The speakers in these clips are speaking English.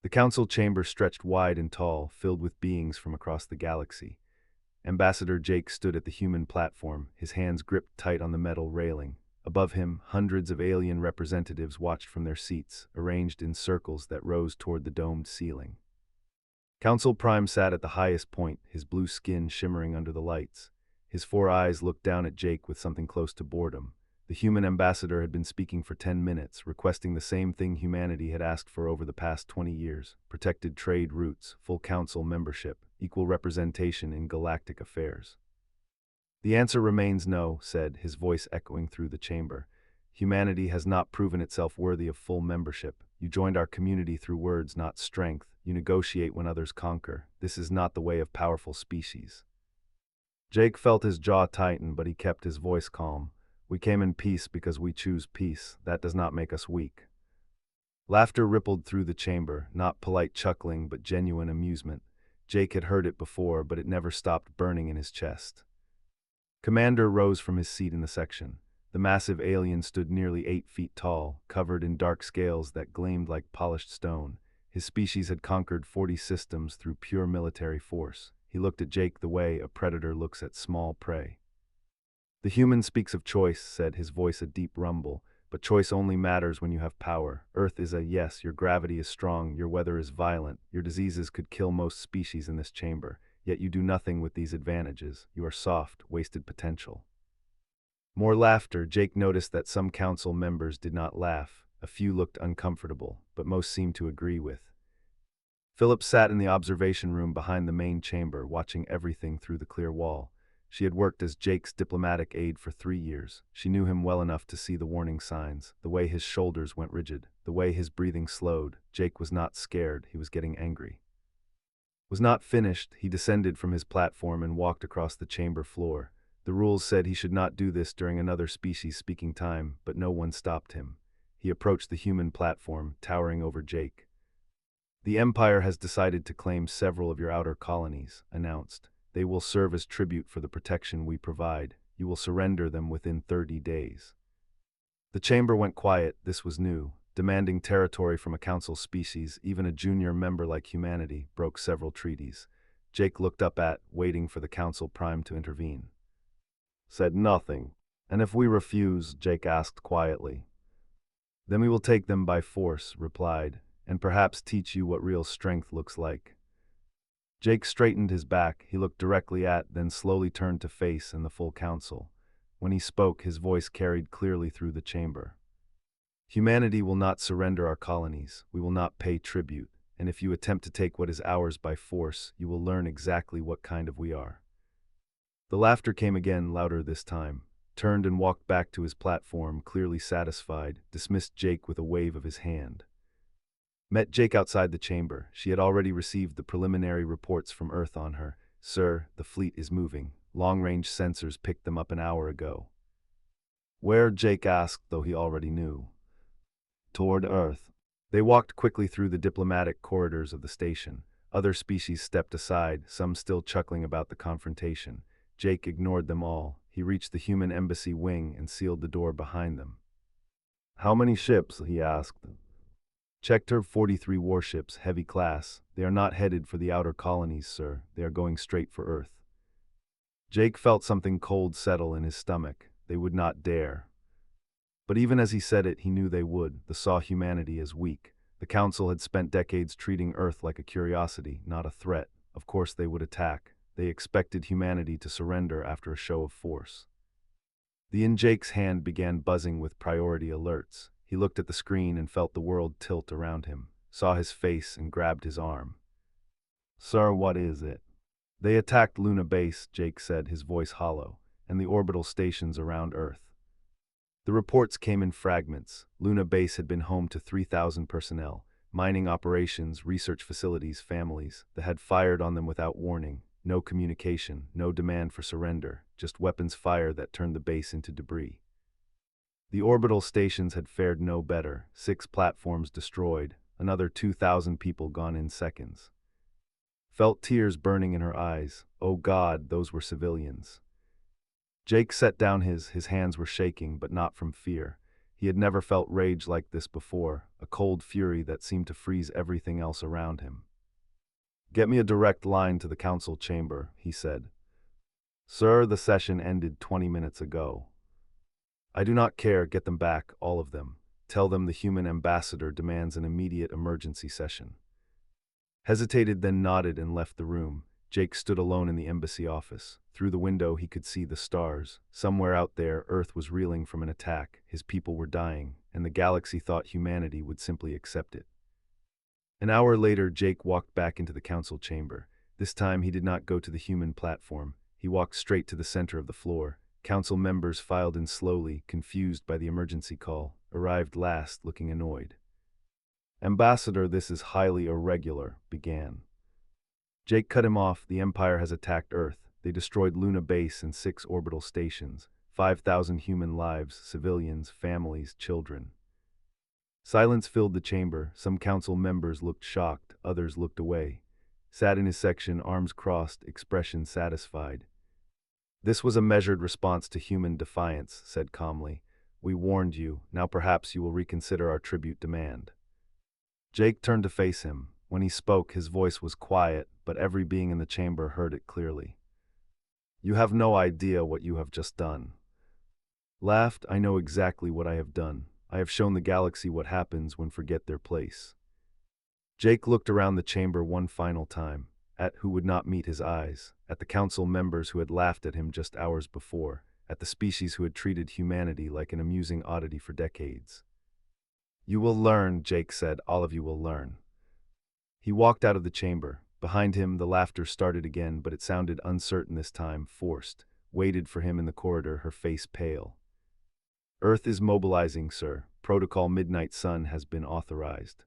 The council chamber stretched wide and tall, filled with beings from across the galaxy. Ambassador Jake stood at the human platform, his hands gripped tight on the metal railing. Above him, hundreds of alien representatives watched from their seats, arranged in circles that rose toward the domed ceiling. Council Prime sat at the highest point, his blue skin shimmering under the lights. His four eyes looked down at Jake with something close to boredom. The human ambassador had been speaking for 10 minutes, requesting the same thing humanity had asked for over the past 20 years: protected trade routes, full council membership, equal representation in galactic affairs. The answer remains no, said, his voice echoing through the chamber. Humanity has not proven itself worthy of full membership. You joined our community through words, not strength. You negotiate when others conquer. This is not the way of powerful species. Jake felt his jaw tighten, but he kept his voice calm. We came in peace because we choose peace. That does not make us weak. Laughter rippled through the chamber, not polite chuckling, but genuine amusement. Jake had heard it before, but it never stopped burning in his chest. Commander rose from his seat in the section. The massive alien stood nearly 8 feet tall, covered in dark scales that gleamed like polished stone. His species had conquered 40 systems through pure military force. He looked at Jake the way a predator looks at small prey. The human speaks of choice, said, his voice a deep rumble, but choice only matters when you have power. Earth is a yes, your gravity is strong, your weather is violent, your diseases could kill most species in this chamber, yet you do nothing with these advantages. You are soft, wasted potential. More laughter. Jake noticed that some council members did not laugh. A few looked uncomfortable, but most seemed to agree with. Philip sat in the observation room behind the main chamber, watching everything through the clear wall. She had worked as Jake's diplomatic aide for 3 years. She knew him well enough to see the warning signs, the way his shoulders went rigid, the way his breathing slowed. Jake was not scared, he was getting angry. Was not finished, he descended from his platform and walked across the chamber floor. The rules said he should not do this during another species speaking time, but no one stopped him. He approached the human platform, towering over Jake. The Empire has decided to claim several of your outer colonies, announced. They will serve as tribute for the protection we provide. You will surrender them within 30 days. The chamber went quiet. This was new. Demanding territory from a council species, even a junior member like humanity, broke several treaties. Jake looked up waiting for the council prime to intervene. Said nothing. And if we refuse, Jake asked quietly. Then we will take them by force, replied, and perhaps teach you what real strength looks like. Jake straightened his back. He looked directly then slowly turned to face the full council. When he spoke, his voice carried clearly through the chamber. Humanity will not surrender our colonies. We will not pay tribute. And if you attempt to take what is ours by force, you will learn exactly what kind of we are. The laughter came again, louder this time. Turned and walked back to his platform, clearly satisfied, dismissed Jake with a wave of his hand. Met Jake outside the chamber. She had already received the preliminary reports from Earth on her. Sir, the fleet is moving. Long-range sensors picked them up an hour ago. Where? Jake asked, though he already knew. Toward Earth. They walked quickly through the diplomatic corridors of the station. Other species stepped aside, some still chuckling about the confrontation. Jake ignored them all. He reached the human embassy wing and sealed the door behind them. How many ships? He asked. Checked her 43 warships, heavy class. They are not headed for the outer colonies, sir. They are going straight for Earth. Jake felt something cold settle in his stomach. They would not dare. But even as he said it, he knew they would. They saw humanity as weak. The Council had spent decades treating Earth like a curiosity, not a threat. Of course they would attack. They expected humanity to surrender after a show of force. In Jake's hand began buzzing with priority alerts. He looked at the screen and felt the world tilt around him, saw his face and grabbed his arm. Sir, what is it? They attacked Luna Base, Jake said, his voice hollow, and the orbital stations around Earth. The reports came in fragments. Luna Base had been home to 3,000 personnel, mining operations, research facilities, families. They had fired on them without warning. No communication, no demand for surrender, just weapons fire that turned the base into debris. The orbital stations had fared no better. 6 platforms destroyed, another 2,000 people gone in seconds. Felt tears burning in her eyes. Oh God, those were civilians. Jake set down his hands were shaking, but not from fear. He had never felt rage like this before. a cold fury that seemed to freeze everything else around him. "Get me a direct line to the council chamber," he said. "Sir, the session ended 20 minutes ago." "I do not care, get them back, all of them. Tell them the human ambassador demands an immediate emergency session." Hesitated, then nodded and left the room. Jake stood alone in the embassy office. Through the window he could see the stars. Somewhere out there, Earth was reeling from an attack, his people were dying, and the galaxy thought humanity would simply accept it. An hour later, Jake walked back into the council chamber. This time he did not go to the human platform. He walked straight to the center of the floor. Council members filed in slowly, confused by the emergency call, arrived last, looking annoyed. "Ambassador, this is highly irregular," began. Jake cut him off. "The Empire has attacked Earth. They destroyed Luna Base and 6 orbital stations. 5,000 human lives, civilians, families, children." Silence filled the chamber. Some council members looked shocked, others looked away. Sat in his section, arms crossed, expression satisfied. "This was a measured response to human defiance," said calmly. "We warned you. Now perhaps you will reconsider our tribute demand." Jake turned to face him. When he spoke, his voice was quiet, but every being in the chamber heard it clearly. "You have no idea what you have just done." Laughed, "I know exactly what I have done. I have shown the galaxy what happens when forget their place." Jake looked around the chamber one final time, at who would not meet his eyes, at the council members who had laughed at him just hours before, at the species who had treated humanity like an amusing oddity for decades. "You will learn," Jake said, "all of you will learn." He walked out of the chamber. Behind him, the laughter started again, but it sounded uncertain this time, forced. Waited for him in the corridor, her face pale. "Earth is mobilizing, sir. Protocol Midnight Sun has been authorized."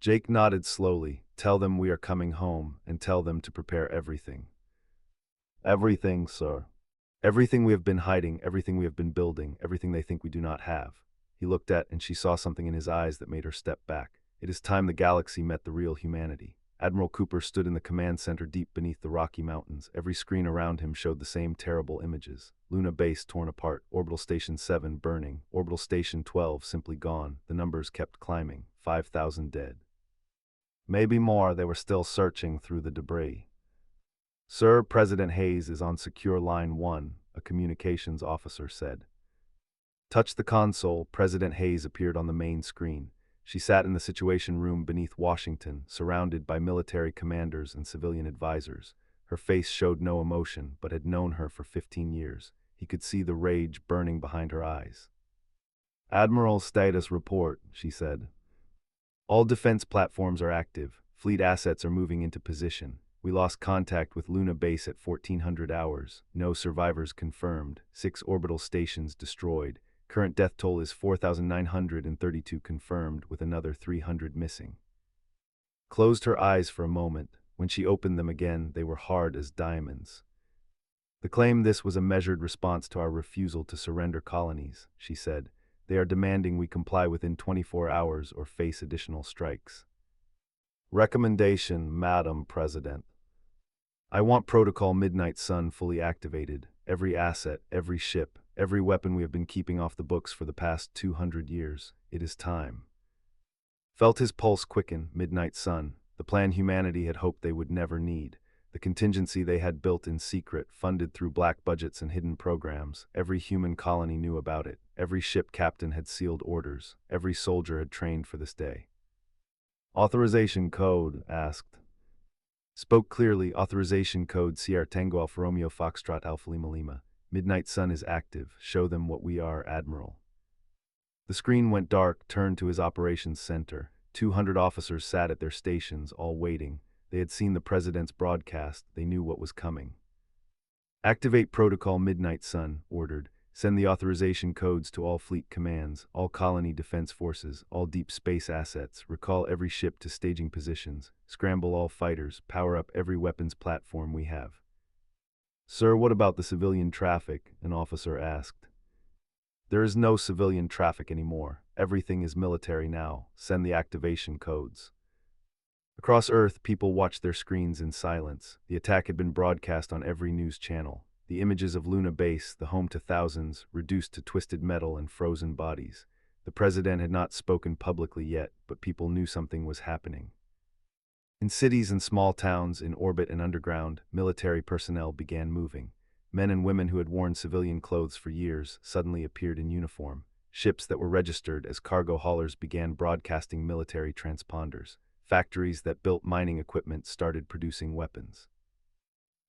Jake nodded slowly. "Tell them we are coming home, and tell them to prepare everything." "Everything, sir." "Everything we have been hiding, everything we have been building, everything they think we do not have." He looked at, and she saw something in his eyes that made her step back. It is time the galaxy met the real humanity. Admiral Cooper stood in the command center deep beneath the Rocky Mountains. Every screen around him showed the same terrible images. Luna Base torn apart, Orbital Station 7 burning, Orbital Station 12 simply gone. The numbers kept climbing, 5,000 dead. Maybe more, they were still searching through the debris. "Sir, President Hayes is on Secure Line 1, a communications officer said. Touch the console. President Hayes appeared on the main screen. She sat in the Situation Room beneath Washington, surrounded by military commanders and civilian advisors. Her face showed no emotion, but had known her for 15 years. He could see the rage burning behind her eyes. "Admiral, status report," she said. "All defense platforms are active. Fleet assets are moving into position. We lost contact with Luna Base at 1400 hours. No survivors confirmed. 6 orbital stations destroyed. Current death toll is 4,932 confirmed, with another 300 missing." Closed her eyes for a moment. When she opened them again, they were hard as diamonds. "The claim this was a measured response to our refusal to surrender colonies," she said. "They are demanding we comply within 24 hours or face additional strikes." "Recommendation, Madam President. I want Protocol Midnight Sun fully activated. Every asset, every ship, every weapon we have been keeping off the books for the past 200 years. It is time." Felt his pulse quicken. Midnight Sun, the plan humanity had hoped they would never need. The contingency they had built in secret, funded through black budgets and hidden programs. Every human colony knew about it. Every ship captain had sealed orders. Every soldier had trained for this day. "Authorization code," asked. Spoke clearly. "Authorization code Sierra Tango Alfa Romeo Foxtrot Alpha Lima Lima. Midnight Sun is active. Show them what we are, Admiral." The screen went dark, turned to his operations center. 200 officers sat at their stations, all waiting. They had seen the President's broadcast. They knew what was coming. "Activate Protocol Midnight Sun," ordered. "Send the authorization codes to all fleet commands, all colony defense forces, all deep space assets. Recall every ship to staging positions. Scramble all fighters. Power up every weapons platform we have." "Sir, what about the civilian traffic?" an officer asked. "There is no civilian traffic anymore. Everything is military now. Send the activation codes." Across Earth, people watched their screens in silence. The attack had been broadcast on every news channel. The images of Luna Base, the home to thousands, reduced to twisted metal and frozen bodies. The president had not spoken publicly yet, but people knew something was happening. In cities and small towns, in orbit and underground, military personnel began moving. Men and women who had worn civilian clothes for years suddenly appeared in uniform. Ships that were registered as cargo haulers began broadcasting military transponders. Factories that built mining equipment started producing weapons.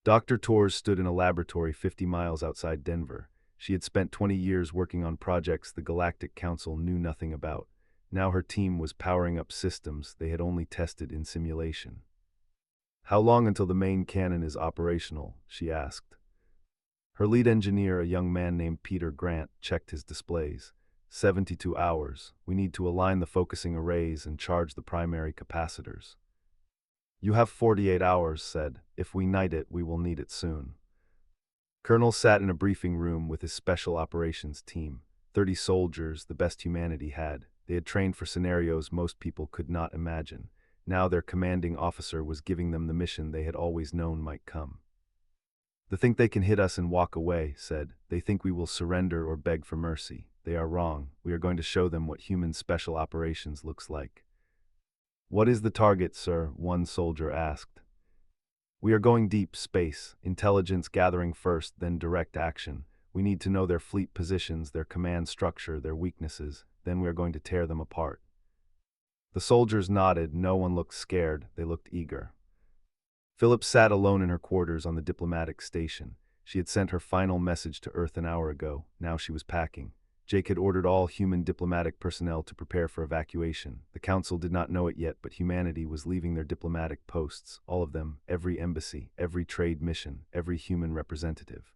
Dr. Torres stood in a laboratory 50 miles outside Denver. She had spent 20 years working on projects the Galactic Council knew nothing about. Now her team was powering up systems they had only tested in simulation. "How long until the main cannon is operational?" she asked. Her lead engineer, a young man named Peter Grant, checked his displays. 72 hours. We need to align the focusing arrays and charge the primary capacitors." "You have 48 hours," said. "If we night it, we will need it soon." Colonel sat in a briefing room with his special operations team. 30 soldiers, the best humanity had. They had trained for scenarios most people could not imagine. Now their commanding officer was giving them the mission they had always known might come. "They think they can hit us and walk away," said. "They think we will surrender or beg for mercy. They are wrong. We are going to show them what human special operations looks like." "What is the target, sir?" one soldier asked. "We are going deep space, intelligence gathering first, then direct action. We need to know their fleet positions, their command structure, their weaknesses. Then we are going to tear them apart." The soldiers nodded. No one looked scared. They looked eager. Philip sat alone in her quarters on the diplomatic station. She had sent her final message to Earth an hour ago. Now she was packing. Jake had ordered all human diplomatic personnel to prepare for evacuation. The council did not know it yet, but humanity was leaving their diplomatic posts, all of them, every embassy, every trade mission, every human representative.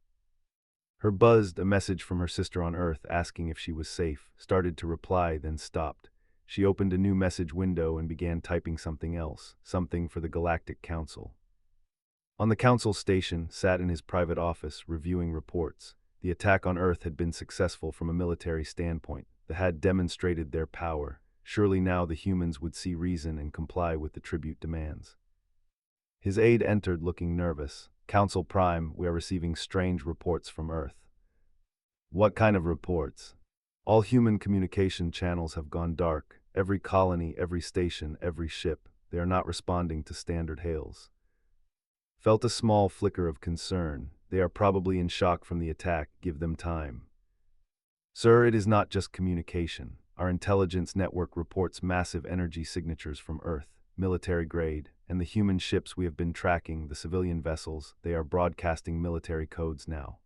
Her buzzed, a message from her sister on Earth asking if she was safe, started to reply, then stopped. She opened a new message window and began typing something else, something for the Galactic Council. On the council station, sat in his private office, reviewing reports. The attack on Earth had been successful from a military standpoint. They had demonstrated their power. Surely now the humans would see reason and comply with the tribute demands. His aide entered, looking nervous. "Council Prime, we are receiving strange reports from Earth." "What kind of reports?" "All human communication channels have gone dark. Every colony, every station, every ship. They are not responding to standard hails." Felt a small flicker of concern. "They are probably in shock from the attack. Give them time." "Sir, it is not just communication. Our intelligence network reports massive energy signatures from Earth, military grade, and the human ships we have been tracking, the civilian vessels, they are broadcasting military codes now."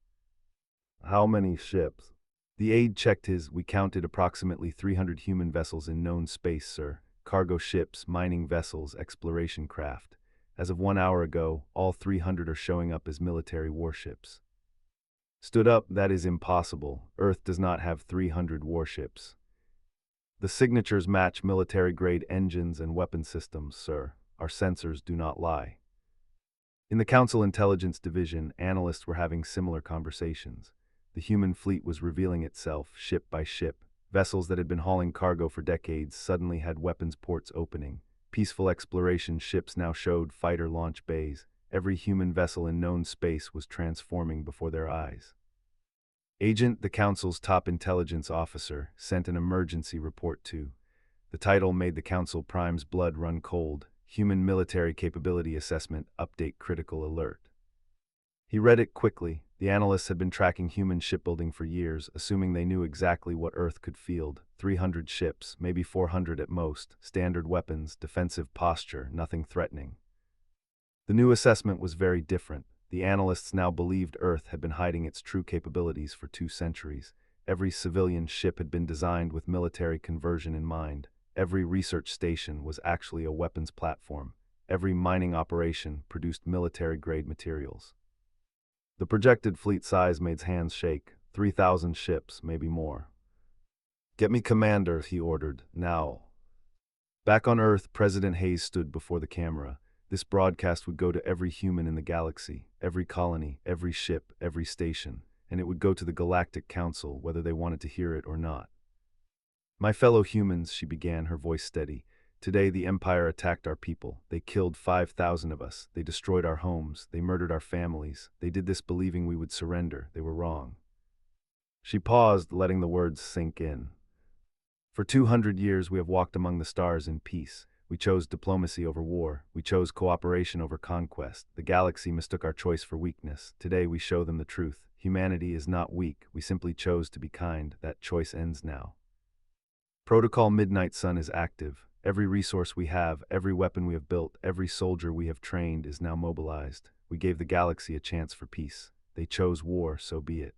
"How many ships?" The aide checked his. "We counted approximately 300 human vessels in known space, sir. Cargo ships, mining vessels, exploration craft. As of 1 hour ago, all 300 are showing up as military warships." Stood up. "That is impossible. Earth does not have 300 warships." "The signatures match military-grade engines and weapon systems, sir. Our sensors do not lie." In the Council Intelligence Division, analysts were having similar conversations. The human fleet was revealing itself, ship by ship. Vessels that had been hauling cargo for decades suddenly had weapons ports opening. Peaceful exploration ships now showed fighter launch bays. Every human vessel in known space was transforming before their eyes. Agent, the Council's top intelligence officer, sent an emergency report to. The title made the Council Prime's blood run cold. Human Military Capability Assessment Update Critical Alert. He read it quickly. The analysts had been tracking human shipbuilding for years, assuming they knew exactly what Earth could field. 300 ships, maybe 400 at most, standard weapons, defensive posture, nothing threatening. The new assessment was very different. The analysts now believed Earth had been hiding its true capabilities for 2 centuries. Every civilian ship had been designed with military conversion in mind. Every research station was actually a weapons platform. Every mining operation produced military-grade materials. The projected fleet size made his hands shake. 3,000 ships, maybe more. "Get me commander," he ordered, "now." Back on Earth, President Hayes stood before the camera. This broadcast would go to every human in the galaxy, every colony, every ship, every station, and it would go to the Galactic Council, whether they wanted to hear it or not. "My fellow humans," she began, her voice steady. "Today the Empire attacked our people. They killed 5,000 of us. They destroyed our homes. They murdered our families. They did this believing we would surrender. They were wrong." She paused, letting the words sink in. For 200 years we have walked among the stars in peace. We chose diplomacy over war. We chose cooperation over conquest. The galaxy mistook our choice for weakness. Today we show them the truth. Humanity is not weak. We simply chose to be kind. That choice ends now. Protocol Midnight Sun is active. Every resource we have, every weapon we have built, every soldier we have trained is now mobilized. We gave the galaxy a chance for peace. They chose war, so be it.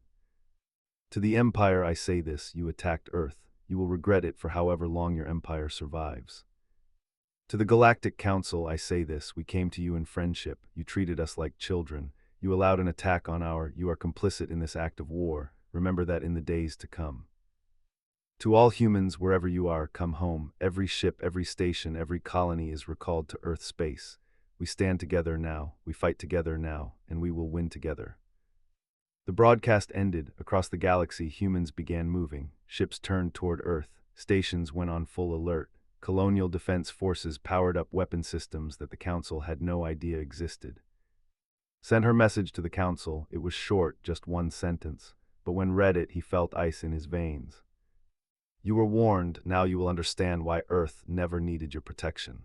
To the Empire I say this: you attacked Earth. You will regret it for however long your empire survives. To the Galactic Council I say this: we came to you in friendship. You treated us like children. You allowed an attack on you are complicit in this act of war. Remember that in the days to come. To all humans, wherever you are, come home. Every ship, every station, every colony is recalled to Earth space. We stand together now, we fight together now, and we will win together. The broadcast ended. Across the galaxy, humans began moving. Ships turned toward Earth. Stations went on full alert. Colonial defense forces powered up weapon systems that the Council had no idea existed. Sent her message to the Council. It was short, just one sentence. But when read it, he felt ice in his veins. You were warned. Now you will understand why Earth never needed your protection.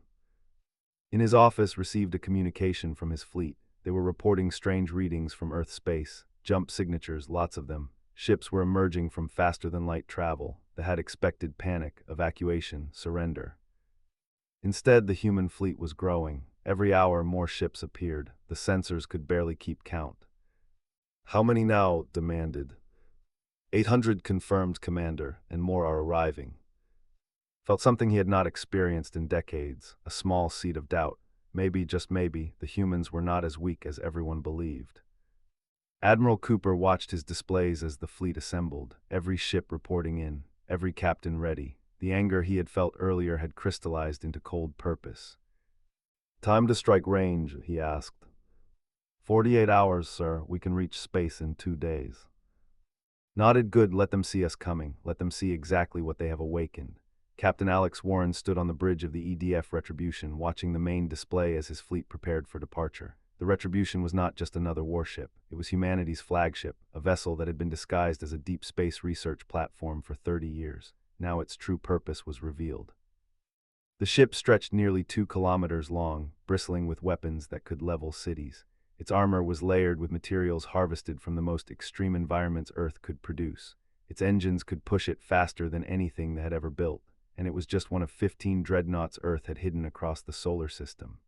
In his office, received a communication from his fleet. They were reporting strange readings from Earth space. Jump signatures, lots of them. Ships were emerging from faster-than-light travel. They had expected panic, evacuation, surrender. Instead, the human fleet was growing. Every hour, more ships appeared. The sensors could barely keep count. How many now? Demanded. 800 confirmed, Commander, and more are arriving. Felt something he had not experienced in decades, a small seed of doubt. Maybe, just maybe, the humans were not as weak as everyone believed. Admiral Cooper watched his displays as the fleet assembled, every ship reporting in, every captain ready. The anger he had felt earlier had crystallized into cold purpose. Time to strike range, he asked. 48 hours, sir. We can reach space in 2 days. Nodded. Good. Let them see us coming. Let them see exactly what they have awakened. Captain Alex Warren stood on the bridge of the EDF Retribution, watching the main display as his fleet prepared for departure. The Retribution was not just another warship. It was humanity's flagship, a vessel that had been disguised as a deep space research platform for 30 years. Now its true purpose was revealed. The ship stretched nearly 2 kilometers long, bristling with weapons that could level cities. Its armor was layered with materials harvested from the most extreme environments Earth could produce. Its engines could push it faster than anything they had ever built, and it was just one of 15 dreadnoughts Earth had hidden across the solar system.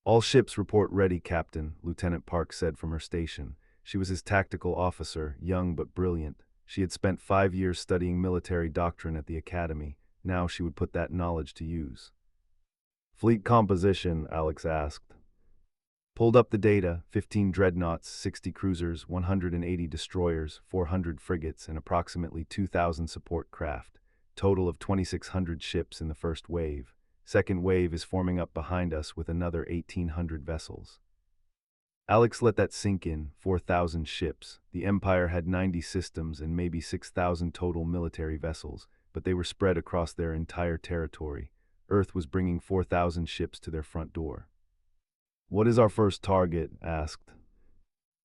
All ships report ready, Captain, Lieutenant Park said from her station. She was his tactical officer, young but brilliant. She had spent 5 years studying military doctrine at the academy. Now she would put that knowledge to use. Fleet composition, Alex asked. Pulled up the data: 15 dreadnoughts, 60 cruisers, 180 destroyers, 400 frigates, and approximately 2,000 support craft. Total of 2,600 ships in the first wave. Second wave is forming up behind us with another 1,800 vessels. Alex let that sink in. 4,000 ships. The Empire had 90 systems and maybe 6,000 total military vessels, but they were spread across their entire territory. Earth was bringing 4,000 ships to their front door. What is our first target? Asked.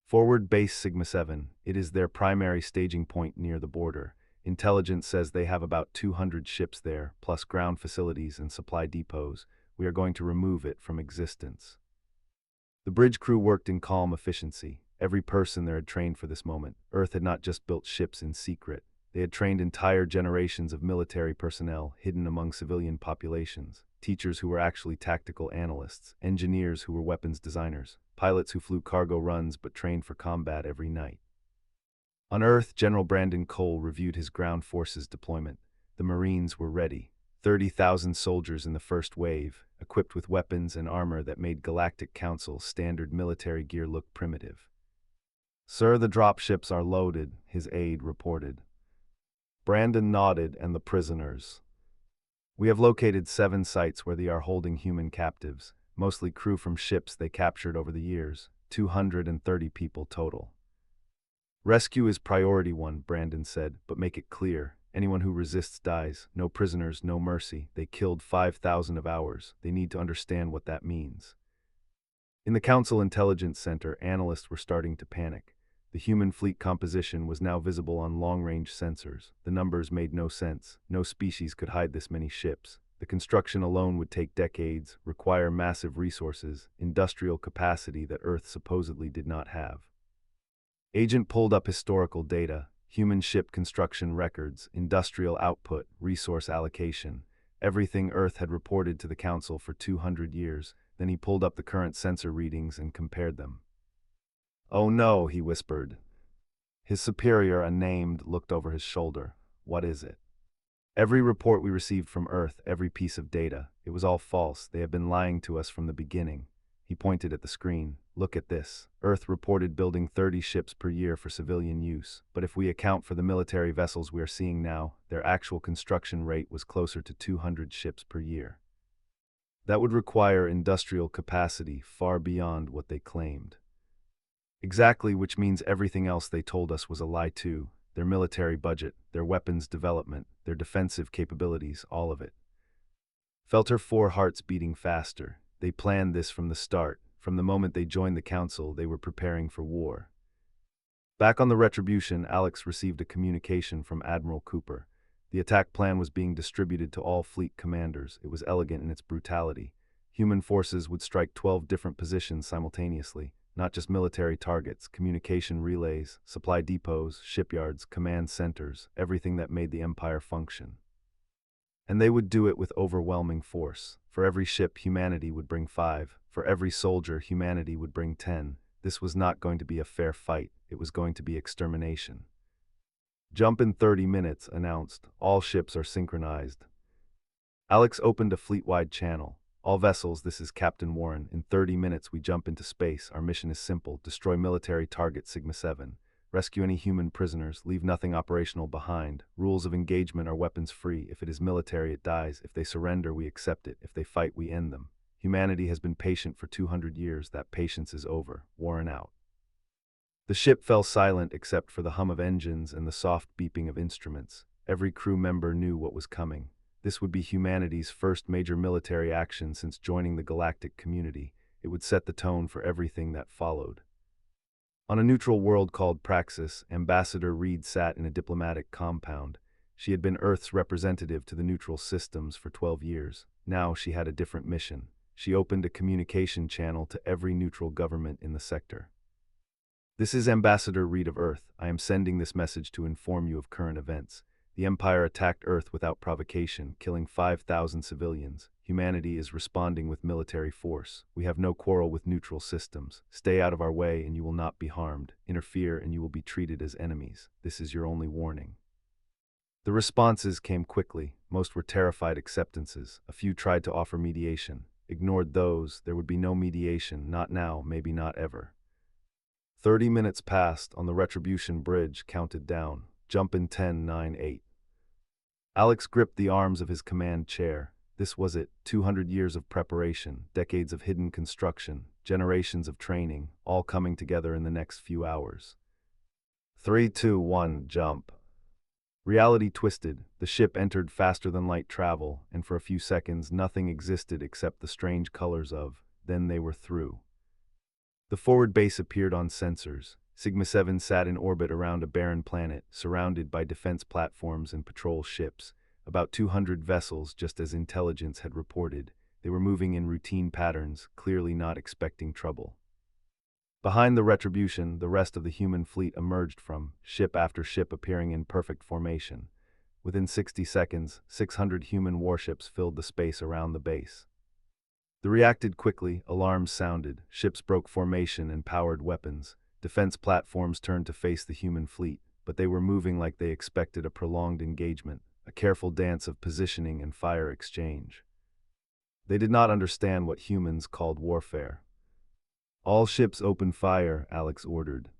Forward Base Sigma 7. It is their primary staging point near the border. Intelligence says they have about 200 ships there, plus ground facilities and supply depots. We are going to remove it from existence. The bridge crew worked in calm efficiency. Every person there had trained for this moment. Earth had not just built ships in secret. They had trained entire generations of military personnel hidden among civilian populations. Teachers who were actually tactical analysts, engineers who were weapons designers, pilots who flew cargo runs but trained for combat every night. On Earth, General Brandon Cole reviewed his ground forces deployment. The Marines were ready. 30,000 soldiers in the first wave, equipped with weapons and armor that made Galactic Council standard military gear look primitive. Sir, the dropships are loaded, his aide reported. Brandon nodded. And the prisoners? We have located 7 sites where they are holding human captives, mostly crew from ships they captured over the years, 230 people total. Rescue is priority 1, Brandon said, but make it clear, anyone who resists dies. No prisoners, no mercy. They killed 5,000 of ours. They need to understand what that means. In the Council Intelligence Center, analysts were starting to panic. The human fleet composition was now visible on long-range sensors. The numbers made no sense. No species could hide this many ships. The construction alone would take decades, require massive resources, industrial capacity that Earth supposedly did not have. Agent pulled up historical data, human ship construction records, industrial output, resource allocation, everything Earth had reported to the Council for 200 years. Then he pulled up the current sensor readings and compared them. "Oh no," he whispered. His superior, unnamed, looked over his shoulder. "What is it?" "Every report we received from Earth, every piece of data, it was all false. They have been lying to us from the beginning." He pointed at the screen. "Look at this. Earth reported building 30 ships per year for civilian use, but if we account for the military vessels we are seeing now, their actual construction rate was closer to 200 ships per year. That would require industrial capacity far beyond what they claimed." "Exactly, which means everything else they told us was a lie too. Their military budget, their weapons development, their defensive capabilities, all of it." Felt her 4 hearts beating faster. They planned this from the start. From the moment they joined the Council, they were preparing for war. Back on the Retribution, Alex received a communication from Admiral Cooper. The attack plan was being distributed to all fleet commanders. It was elegant in its brutality. Human forces would strike 12 different positions simultaneously, not just military targets, communication relays, supply depots, shipyards, command centers, everything that made the Empire function. And they would do it with overwhelming force. For every ship, humanity would bring 5. For every soldier, humanity would bring 10. This was not going to be a fair fight. It was going to be extermination. "Jump in 30 minutes, announced. All ships are synchronized." Alex opened a fleet-wide channel. "All vessels, this is Captain Warren. In 30 minutes we jump into space. Our mission is simple. Destroy military target Sigma-7. Rescue any human prisoners. Leave nothing operational behind. Rules of engagement are weapons free. If it is military, it dies. If they surrender, we accept it. If they fight, we end them. Humanity has been patient for 200 years. That patience is over. Warren out." The ship fell silent except for the hum of engines and the soft beeping of instruments. Every crew member knew what was coming. This would be humanity's first major military action since joining the galactic community. It would set the tone for everything that followed. On a neutral world called Praxis, Ambassador Reed sat in a diplomatic compound. She had been Earth's representative to the neutral systems for 12 years. Now she had a different mission. She opened a communication channel to every neutral government in the sector. "This is Ambassador Reed of Earth. I am sending this message to inform you of current events. The Empire attacked Earth without provocation, killing 5,000 civilians. Humanity is responding with military force. We have no quarrel with neutral systems. Stay out of our way and you will not be harmed. Interfere and you will be treated as enemies. This is your only warning." The responses came quickly. Most were terrified acceptances. A few tried to offer mediation. Ignored those. There would be no mediation. Not now, maybe not ever. 30 minutes passed. On the Retribution bridge, counted down. "Jump in 10, 9, 8. Alex gripped the arms of his command chair. This was it. 200 years of preparation, decades of hidden construction, generations of training, all coming together in the next few hours. 3, 2, 1, jump. Reality twisted. The ship entered faster than light travel, and for a few seconds nothing existed except the strange colors of. Then they were through. The forward base appeared on sensors. Sigma-7 sat in orbit around a barren planet, surrounded by defense platforms and patrol ships. About 200 vessels, just as intelligence had reported. They were moving in routine patterns, clearly not expecting trouble. Behind the Retribution, the rest of the human fleet emerged from, ship after ship appearing in perfect formation. Within 60 seconds, 600 human warships filled the space around the base. They reacted quickly. Alarms sounded. Ships broke formation and powered weapons. Defense platforms turned to face the human fleet, but they were moving like they expected a prolonged engagement, a careful dance of positioning and fire exchange. They did not understand what humans called warfare. "All ships open fire," Alex ordered.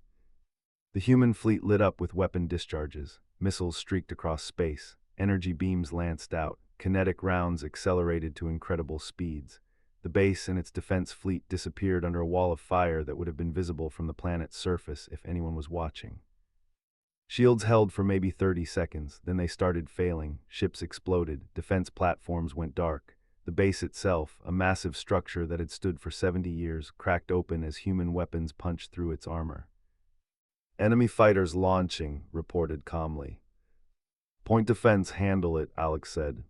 The human fleet lit up with weapon discharges. Missiles streaked across space. Energy beams lanced out. Kinetic rounds accelerated to incredible speeds. The base and its defense fleet disappeared under a wall of fire that would have been visible from the planet's surface if anyone was watching. Shields held for maybe 30 seconds, then they started failing. Ships exploded. Defense platforms went dark. The base itself, a massive structure that had stood for 70 years, cracked open as human weapons punched through its armor. Enemy fighters launching, reported calmly. Point defense, handle it, Alex said.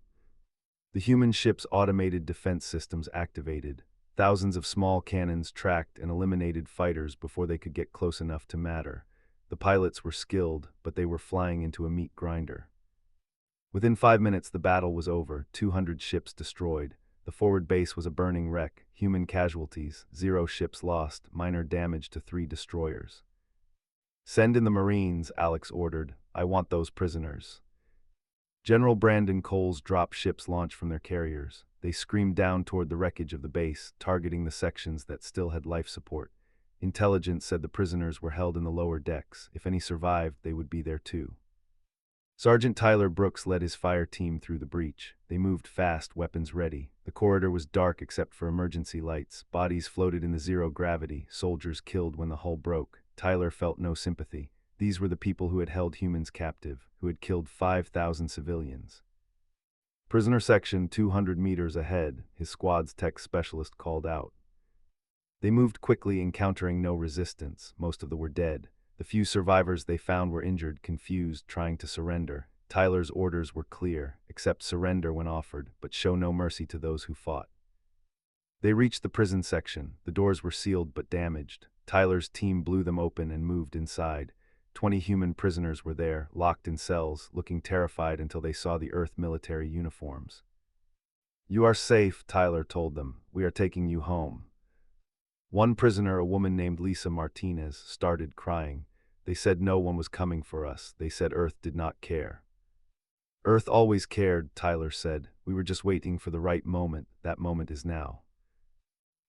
The human ship's automated defense systems activated. Thousands of small cannons tracked and eliminated fighters before they could get close enough to matter. The pilots were skilled, but they were flying into a meat grinder. Within 5 minutes, the battle was over, 200 ships destroyed. The forward base was a burning wreck, human casualties, 0 ships lost, minor damage to 3 destroyers. Send in the Marines, Alex ordered. I want those prisoners. General Brandon Cole's drop ships launched from their carriers. They screamed down toward the wreckage of the base, targeting the sections that still had life support. Intelligence said the prisoners were held in the lower decks. If any survived, they would be there too. Sergeant Tyler Brooks led his fire team through the breach. They moved fast, weapons ready. The corridor was dark except for emergency lights. Bodies floated in the zero gravity, soldiers killed when the hull broke. Tyler felt no sympathy. These were the people who had held humans captive, who had killed 5,000 civilians. Prisoner section 200 meters ahead, his squad's tech specialist called out. They moved quickly, encountering no resistance. Most of them were dead. The few survivors they found were injured, confused, trying to surrender. Tyler's orders were clear: accept surrender when offered, but show no mercy to those who fought. They reached the prison section. The doors were sealed but damaged. Tyler's team blew them open and moved inside. 20 human prisoners were there, locked in cells, looking terrified until they saw the Earth military uniforms. You are safe, Tyler told them. We are taking you home. One prisoner, a woman named Lisa Martinez, started crying. They said no one was coming for us. They said Earth did not care. Earth always cared, Tyler said. We were just waiting for the right moment. That moment is now.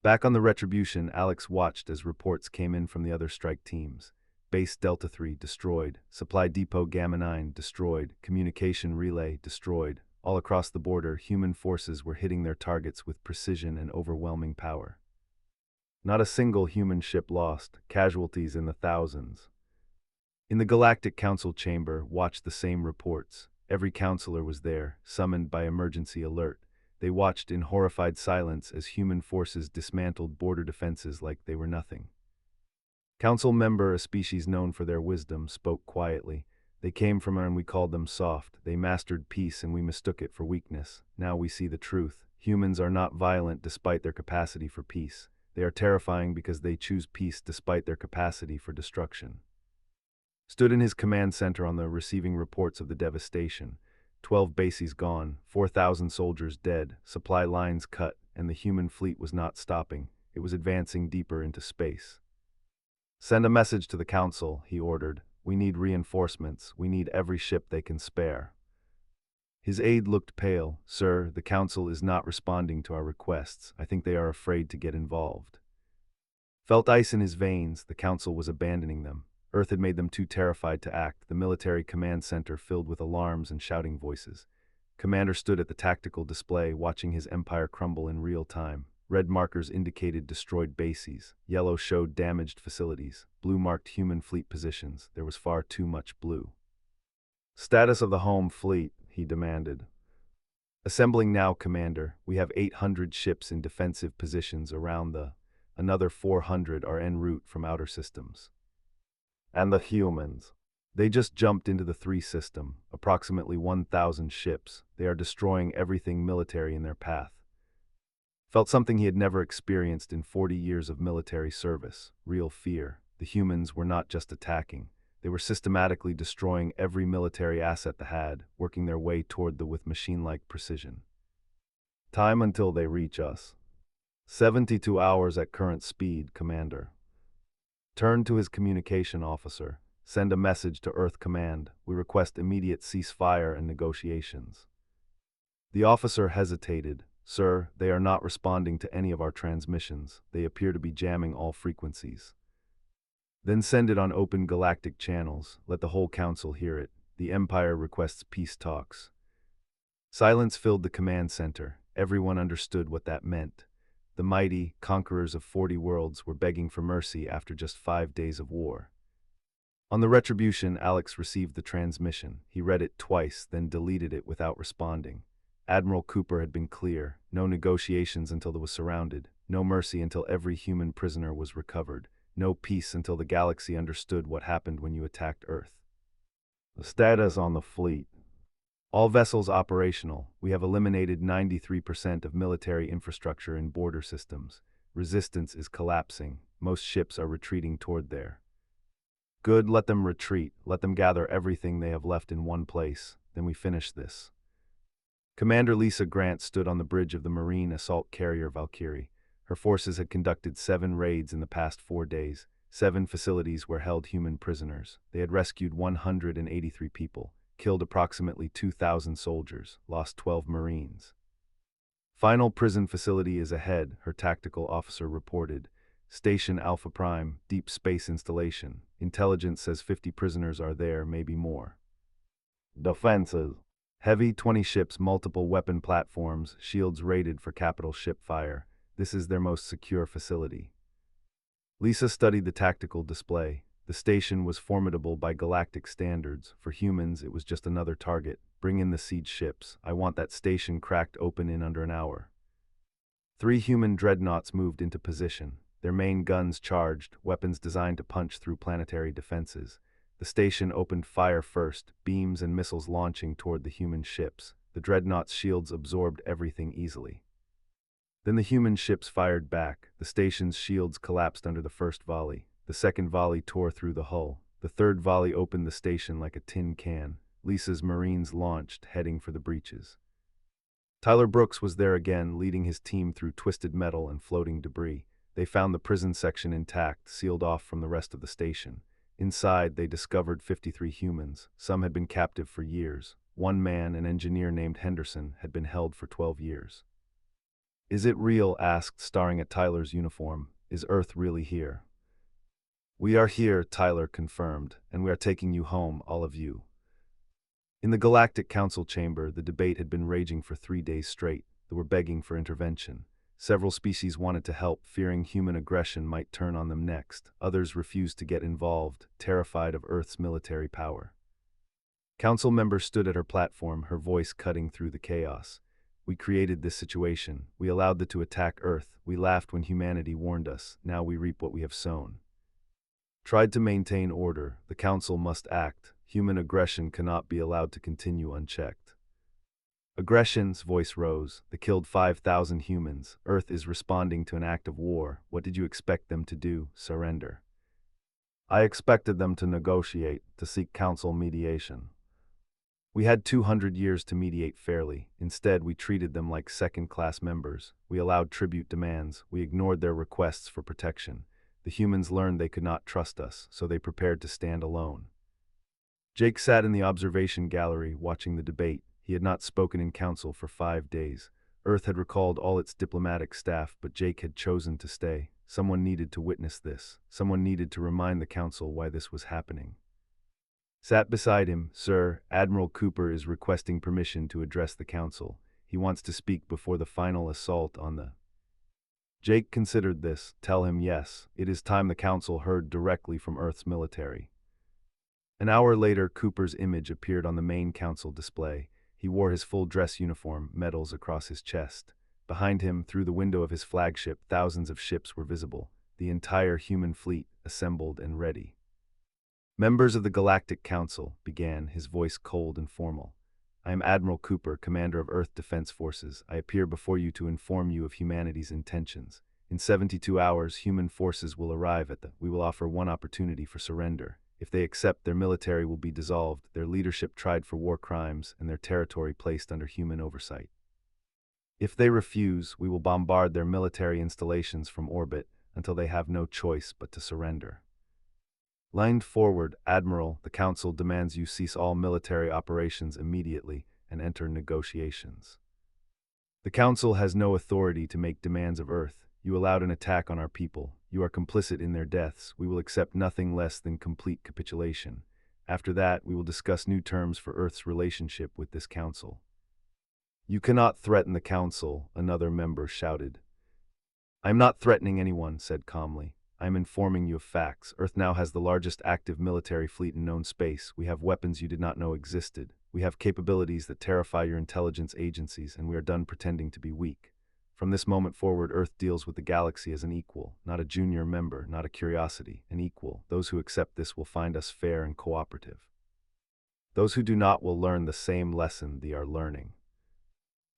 Back on the Retribution, Alex watched as reports came in from the other strike teams. Base Delta 3 destroyed. Supply Depot Gamma 9 destroyed. Communication relay destroyed. All across the border, human forces were hitting their targets with precision and overwhelming power. Not a single human ship lost, casualties in the thousands. In the Galactic Council chamber, watched the same reports. Every counselor was there, summoned by emergency alert. They watched in horrified silence as human forces dismantled border defenses like they were nothing. Council member, a species known for their wisdom, spoke quietly. They came from and we called them soft. They mastered peace and we mistook it for weakness. Now we see the truth. Humans are not violent despite their capacity for peace. They are terrifying because they choose peace despite their capacity for destruction. Stood in his command center on the receiving reports of the devastation. 12 bases gone, 4,000 soldiers dead, supply lines cut, and the human fleet was not stopping. It was advancing deeper into space. Send a message to the council, he ordered. We need reinforcements. We need every ship they can spare. His aide looked pale. Sir, the council is not responding to our requests. I think they are afraid to get involved. Felt ice in his veins. The council was abandoning them. Earth had made them too terrified to act. The military command center filled with alarms and shouting voices. Commander stood at the tactical display, watching his empire crumble in real time. Red markers indicated destroyed bases. Yellow showed damaged facilities. Blue marked human fleet positions. There was far too much blue. Status of the home fleet, he demanded. Assembling now, Commander. We have 800 ships in defensive positions around the... Another 400 are en route from outer systems. And the humans. They just jumped into the 3 system, approximately 1,000 ships. They are destroying everything military in their path. Felt something he had never experienced in 40 years of military service. Real fear. The humans were not just attacking. They were systematically destroying every military asset they had, working their way toward the with machine-like precision. Time until they reach us. 72 hours at current speed, Commander. Turned to his communication officer. Send a message to Earth Command. We request immediate ceasefire and negotiations. The officer hesitated. Sir, they are not responding to any of our transmissions. They appear to be jamming all frequencies. Then send it on open galactic channels. Let the whole council hear it. The Empire requests peace talks. Silence filled the command center. Everyone understood what that meant. The mighty, conquerors of 40 worlds, were begging for mercy after just 5 days of war. On the Retribution, Alex received the transmission. He read it twice, then deleted it without responding. Admiral Cooper had been clear. No negotiations until it was surrounded. No mercy until every human prisoner was recovered. No peace until the galaxy understood what happened when you attacked Earth. The status on the fleet. All vessels operational. We have eliminated 93% of military infrastructure in border systems. Resistance is collapsing. Most ships are retreating toward there. Good, let them retreat. Let them gather everything they have left in one place. Then we finish this. Commander Lisa Grant stood on the bridge of the Marine assault carrier Valkyrie. Her forces had conducted 7 raids in the past 4 days. 7 facilities where held human prisoners. They had rescued 183 people, killed approximately 2,000 soldiers, lost 12 Marines. Final prison facility is ahead, her tactical officer reported. Station Alpha Prime, deep space installation. Intelligence says 50 prisoners are there, maybe more. Defenses. Heavy 20 ships, multiple weapon platforms, shields rated for capital ship fire. This is their most secure facility. Lisa studied the tactical display. The station was formidable by galactic standards. For humans, it was just another target. Bring in the siege ships. I want that station cracked open in under an hour. 3 human dreadnoughts moved into position. Their main guns charged, weapons designed to punch through planetary defenses. The station opened fire first, beams and missiles launching toward the human ships. The dreadnoughts' shields absorbed everything easily. Then the human ships fired back. The station's shields collapsed under the first volley. The second volley tore through the hull. The third volley opened the station like a tin can. Lisa's Marines launched, heading for the breaches. Tyler Brooks was there again, leading his team through twisted metal and floating debris. They found the prison section intact, sealed off from the rest of the station. Inside, they discovered 53 humans. Some had been captive for years. One man, an engineer named Henderson, had been held for 12 years. Is it real? Asked, staring at Tyler's uniform. Is Earth really here? We are here, Tyler confirmed, and we are taking you home, all of you. In the Galactic Council chamber, the debate had been raging for 3 days straight. They were begging for intervention. Several species wanted to help, fearing human aggression might turn on them next. Others refused to get involved, terrified of Earth's military power. Council member stood at her platform, her voice cutting through the chaos. We created this situation. We allowed them to attack Earth. We laughed when humanity warned us. Now we reap what we have sown. Tried to maintain order. The Council must act. Human aggression cannot be allowed to continue unchecked. Aggression's voice rose. They killed 5,000 humans. Earth is responding to an act of war. What did you expect them to do? Surrender. I expected them to negotiate, to seek council mediation. We had 200 years to mediate fairly. Instead, we treated them like second-class members. We allowed tribute demands. We ignored their requests for protection. The humans learned they could not trust us, so they prepared to stand alone. Jake sat in the observation gallery, watching the debate. He had not spoken in council for 5 days. Earth had recalled all its diplomatic staff, but Jake had chosen to stay. Someone needed to witness this. Someone needed to remind the council why this was happening. Sat beside him, Sir, Admiral Cooper is requesting permission to address the council. He wants to speak before the final assault on the... Jake considered this. Tell him yes. It is time the council heard directly from Earth's military. An hour later, Cooper's image appeared on the main council display. He wore his full dress uniform, medals across his chest. Behind him, through the window of his flagship, thousands of ships were visible. The entire human fleet, assembled and ready. Members of the Galactic Council, began, his voice cold and formal. I am Admiral Cooper, Commander of Earth Defense Forces. I appear before you to inform you of humanity's intentions. In 72 hours, human forces will arrive at we will offer one opportunity for surrender. If they accept, their military will be dissolved, their leadership tried for war crimes, and their territory placed under human oversight. If they refuse, we will bombard their military installations from orbit until they have no choice but to surrender. Lined forward, Admiral, the Council demands you cease all military operations immediately and enter negotiations. The Council has no authority to make demands of Earth. You allowed an attack on our people. You are complicit in their deaths. We will accept nothing less than complete capitulation. After that, we will discuss new terms for Earth's relationship with this Council. You cannot threaten the Council, another member shouted. I am not threatening anyone, said calmly. I am informing you of facts. Earth now has the largest active military fleet in known space. We have weapons you did not know existed. We have capabilities that terrify your intelligence agencies, and we are done pretending to be weak. From this moment forward, Earth deals with the galaxy as an equal, not a junior member, not a curiosity, an equal. Those who accept this will find us fair and cooperative. Those who do not will learn the same lesson they are learning.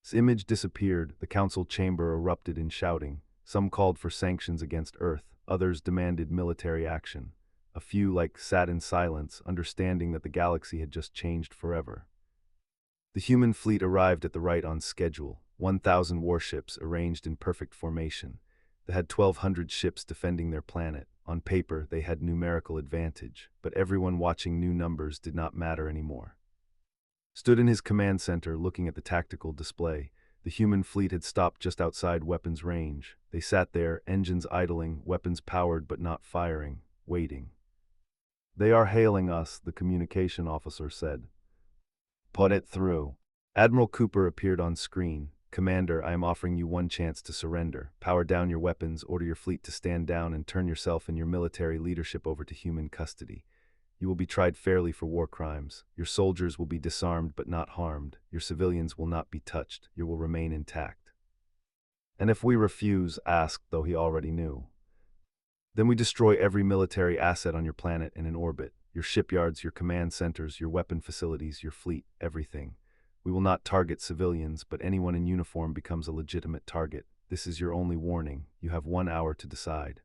His image disappeared, the council chamber erupted in shouting. Some called for sanctions against Earth, others demanded military action. A few, sat in silence, understanding that the galaxy had just changed forever. The human fleet arrived at the right on schedule, 1,000 warships arranged in perfect formation. They had 1,200 ships defending their planet. On paper, they had numerical advantage, but everyone watching new numbers did not matter anymore. Stood in his command center, looking at the tactical display. The human fleet had stopped just outside weapons range. They sat there, engines idling, weapons powered but not firing, waiting. "They are hailing us," the communication officer said. "Put it through." Admiral Cooper appeared on screen. "Commander, I am offering you one chance to surrender. Power down your weapons, order your fleet to stand down, and turn yourself and your military leadership over to human custody. You will be tried fairly for war crimes. Your soldiers will be disarmed but not harmed. Your civilians will not be touched. You will remain intact." "And if we refuse?" asked, though he already knew. "Then we destroy every military asset on your planet and in orbit. Your shipyards, your command centers, your weapon facilities, your fleet, everything. We will not target civilians, but anyone in uniform becomes a legitimate target. This is your only warning. You have 1 hour to decide."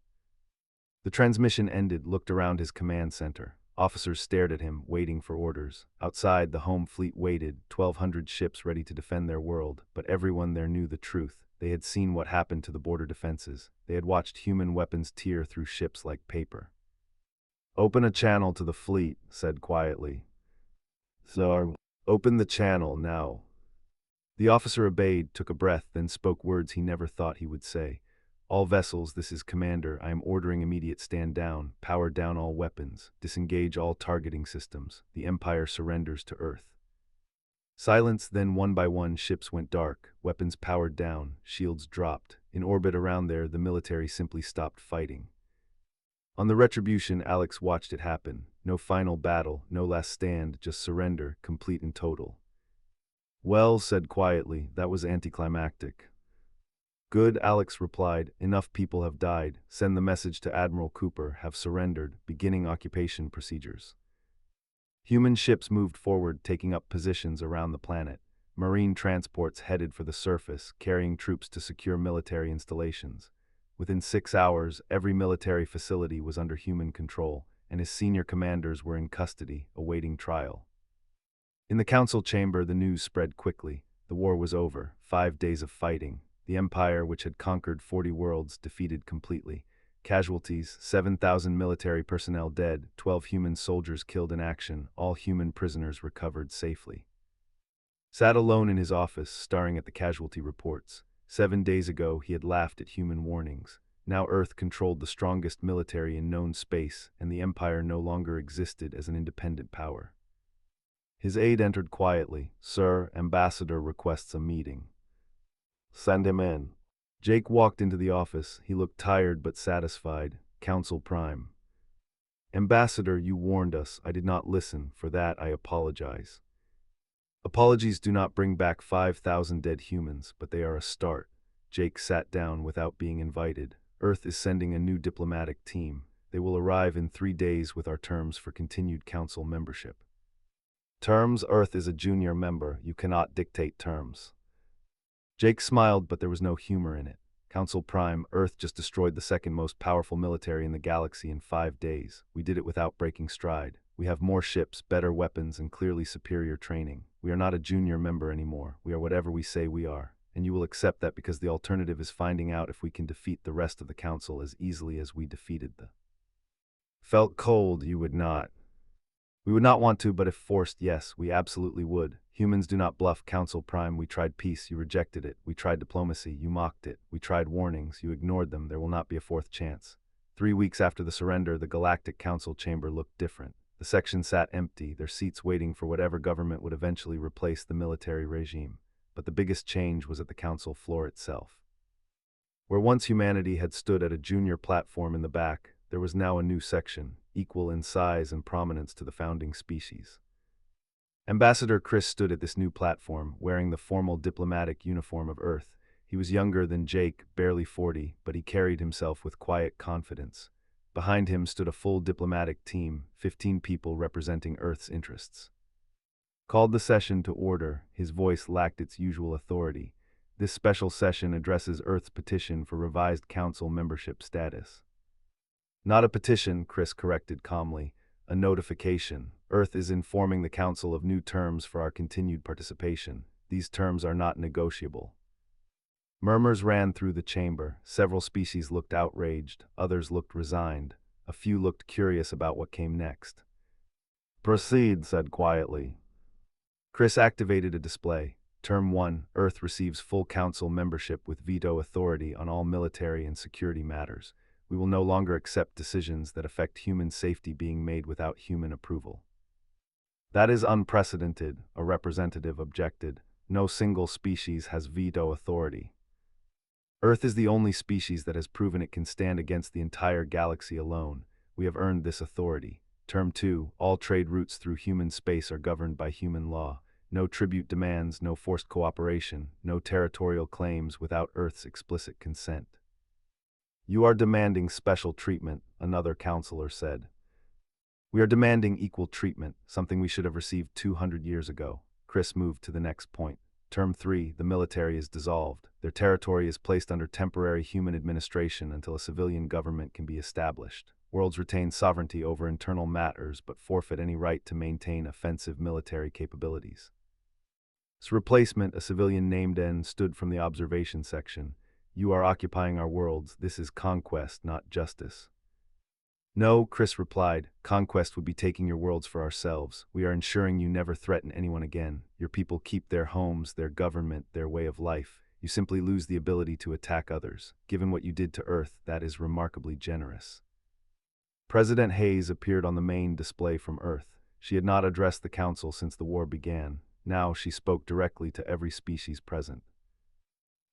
The transmission ended, looked around his command center. Officers stared at him, waiting for orders. Outside, the home fleet waited, 1,200 ships ready to defend their world, but everyone there knew the truth. They had seen what happened to the border defenses. They had watched human weapons tear through ships like paper. "Open a channel to the fleet," said quietly. "Sir, open the channel now." The officer obeyed, took a breath, then spoke words he never thought he would say. "All vessels, this is Commander. I am ordering immediate stand down, power down all weapons, disengage all targeting systems. The Empire surrenders to Earth." Silence, then one by one ships went dark, weapons powered down, shields dropped. In orbit around there, the military simply stopped fighting. On the Retribution, Alex watched it happen. No final battle, no last stand, just surrender, complete and total. "Well," said quietly, "that was anticlimactic." "Good," Alex replied. "Enough people have died. Send the message to Admiral Cooper, have surrendered, beginning occupation procedures." Human ships moved forward, taking up positions around the planet. Marine transports headed for the surface, carrying troops to secure military installations. Within 6 hours, every military facility was under human control, and his senior commanders were in custody, awaiting trial. In the council chamber, the news spread quickly. The war was over, 5 days of fighting. The Empire, which had conquered 40 worlds, defeated completely. Casualties, 7,000 military personnel dead, 12 human soldiers killed in action, all human prisoners recovered safely. Sat alone in his office, staring at the casualty reports. 7 days ago, he had laughed at human warnings. Now Earth controlled the strongest military in known space, and the Empire no longer existed as an independent power. His aide entered quietly. "Sir, Ambassador requests a meeting." "Send him in." Jake walked into the office. He looked tired but satisfied. "Council Prime." "Ambassador, you warned us. I did not listen. For that, I apologize." "Apologies do not bring back 5,000 dead humans, but they are a start." Jake sat down without being invited. "Earth is sending a new diplomatic team. They will arrive in 3 days with our terms for continued council membership." "Terms? Earth is a junior member. You cannot dictate terms." Jake smiled, but there was no humor in it. "Council Prime, Earth just destroyed the second most powerful military in the galaxy in 5 days. We did it without breaking stride. We have more ships, better weapons, and clearly superior training. We are not a junior member anymore. We are whatever we say we are. And you will accept that because the alternative is finding out if we can defeat the rest of the council as easily as we defeated the." "Felt cold, you would not." "We would not want to, but if forced, yes, we absolutely would. Humans do not bluff, Council Prime. We tried peace, you rejected it. We tried diplomacy, you mocked it. We tried warnings, you ignored them. There will not be a fourth chance." 3 weeks after the surrender, the Galactic Council chamber looked different. The section sat empty, their seats waiting for whatever government would eventually replace the military regime. But the biggest change was at the council floor itself. Where once humanity had stood at a junior platform in the back, there was now a new section, equal in size and prominence to the founding species. Ambassador Chris stood at this new platform, wearing the formal diplomatic uniform of Earth. He was younger than Jake, barely 40, but he carried himself with quiet confidence. Behind him stood a full diplomatic team, 15 people representing Earth's interests. Called the session to order, his voice lacked its usual authority. This special session addresses Earth's petition for revised council membership status. Not a petition, Chris corrected calmly. A notification. Earth is informing the council of new terms for our continued participation. These terms are not negotiable. Murmurs ran through the chamber. Several species looked outraged, others looked resigned. A few looked curious about what came next. Proceed, said quietly. Chris activated a display. Term 1, Earth receives full council membership with veto authority on all military and security matters. We will no longer accept decisions that affect human safety being made without human approval. That is unprecedented, a representative objected. No single species has veto authority. Earth is the only species that has proven it can stand against the entire galaxy alone. We have earned this authority. Term 2, all trade routes through human space are governed by human law. No tribute demands, no forced cooperation, no territorial claims without Earth's explicit consent. You are demanding special treatment, another counselor said. We are demanding equal treatment, something we should have received 200 years ago. Chris moved to the next point. Term 3, the military is dissolved. Their territory is placed under temporary human administration until a civilian government can be established. Worlds retain sovereignty over internal matters but forfeit any right to maintain offensive military capabilities. Its replacement, a civilian named N, stood from the observation section. You are occupying our worlds. This is conquest, not justice. No, Chris replied. Conquest would be taking your worlds for ourselves. We are ensuring you never threaten anyone again. Your people keep their homes, their government, their way of life. You simply lose the ability to attack others. Given what you did to Earth, that is remarkably generous. President Hayes appeared on the main display from Earth. She had not addressed the council since the war began. Now she spoke directly to every species present.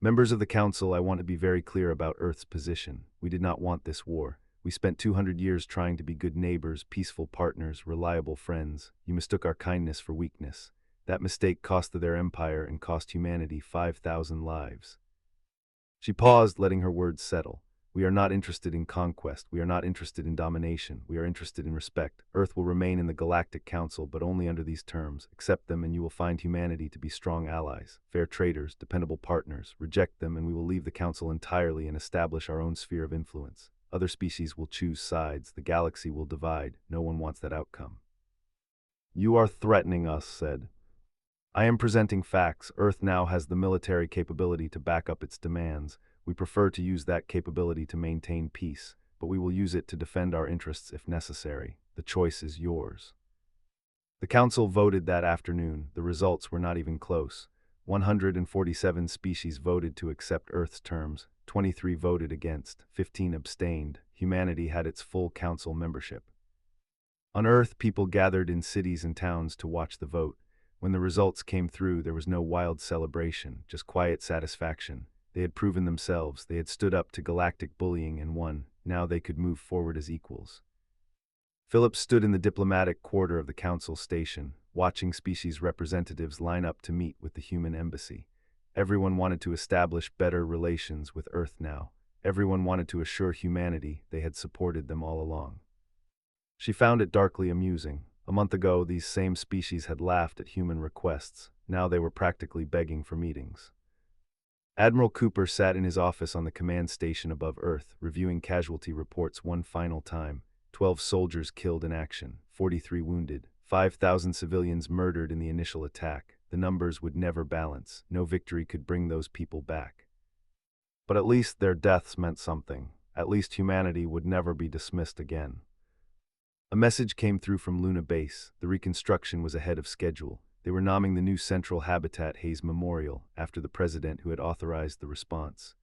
Members of the council, I want to be very clear about Earth's position. We did not want this war. We spent 200 years trying to be good neighbors, peaceful partners, reliable friends. You mistook our kindness for weakness. That mistake cost their empire and cost humanity 5,000 lives. She paused, letting her words settle. We are not interested in conquest. We are not interested in domination. We are interested in respect. Earth will remain in the Galactic Council, but only under these terms. Accept them and you will find humanity to be strong allies, fair traders, dependable partners. Reject them and we will leave the Council entirely and establish our own sphere of influence. Other species will choose sides. The galaxy will divide. No one wants that outcome. You are threatening us, said. I am presenting facts. Earth now has the military capability to back up its demands. We prefer to use that capability to maintain peace, but we will use it to defend our interests if necessary. The choice is yours. The Council voted that afternoon. The results were not even close. 147 species voted to accept Earth's terms. 23 voted against, 15 abstained. Humanity had its full council membership. On Earth, people gathered in cities and towns to watch the vote. When the results came through, there was no wild celebration, just quiet satisfaction. They had proven themselves, they had stood up to galactic bullying and won. Now they could move forward as equals. Philip stood in the diplomatic quarter of the council station, watching species representatives line up to meet with the human embassy. Everyone wanted to establish better relations with Earth now. Everyone wanted to assure humanity they had supported them all along. She found it darkly amusing. A month ago, these same species had laughed at human requests. Now they were practically begging for meetings. Admiral Cooper sat in his office on the command station above Earth, reviewing casualty reports one final time. 12 soldiers killed in action, 43 wounded, 5,000 civilians murdered in the initial attack. The numbers would never balance. No victory could bring those people back. But at least their deaths meant something. At least humanity would never be dismissed again. A message came through from Luna Base. The reconstruction was ahead of schedule. They were naming the new central habitat Hayes Memorial after the president who had authorized the response.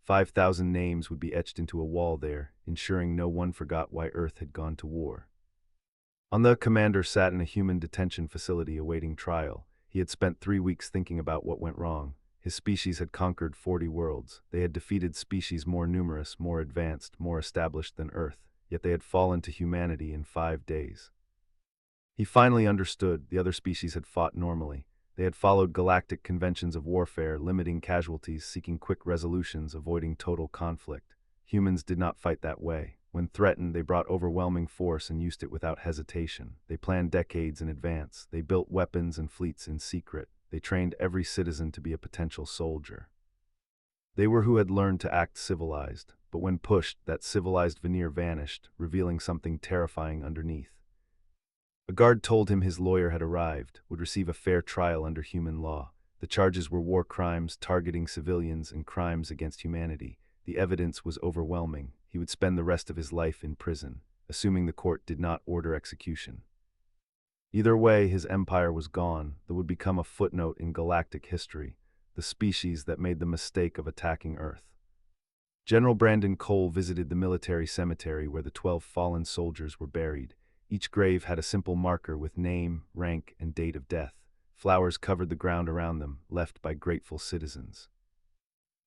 5,000 names would be etched into a wall there, ensuring no one forgot why Earth had gone to war. On the commander sat in a human detention facility awaiting trial. He had spent 3 weeks thinking about what went wrong. His species had conquered 40 worlds. They had defeated species more numerous, more advanced, more established than Earth, yet they had fallen to humanity in 5 days. He finally understood. The other species had fought normally. They had followed galactic conventions of warfare, limiting casualties, seeking quick resolutions, avoiding total conflict. Humans did not fight that way. When threatened, they brought overwhelming force and used it without hesitation. They planned decades in advance. They built weapons and fleets in secret. They trained every citizen to be a potential soldier. They were who had learned to act civilized, but when pushed, that civilized veneer vanished, revealing something terrifying underneath. A guard told him his lawyer had arrived, would receive a fair trial under human law. The charges were war crimes, targeting civilians, and crimes against humanity. The evidence was overwhelming. He would spend the rest of his life in prison, assuming the court did not order execution. Either way, his empire was gone. That would become a footnote in galactic history, the species that made the mistake of attacking Earth. General Brandon Cole visited the military cemetery where the 12 fallen soldiers were buried. Each grave had a simple marker with name, rank, and date of death. Flowers covered the ground around them, left by grateful citizens.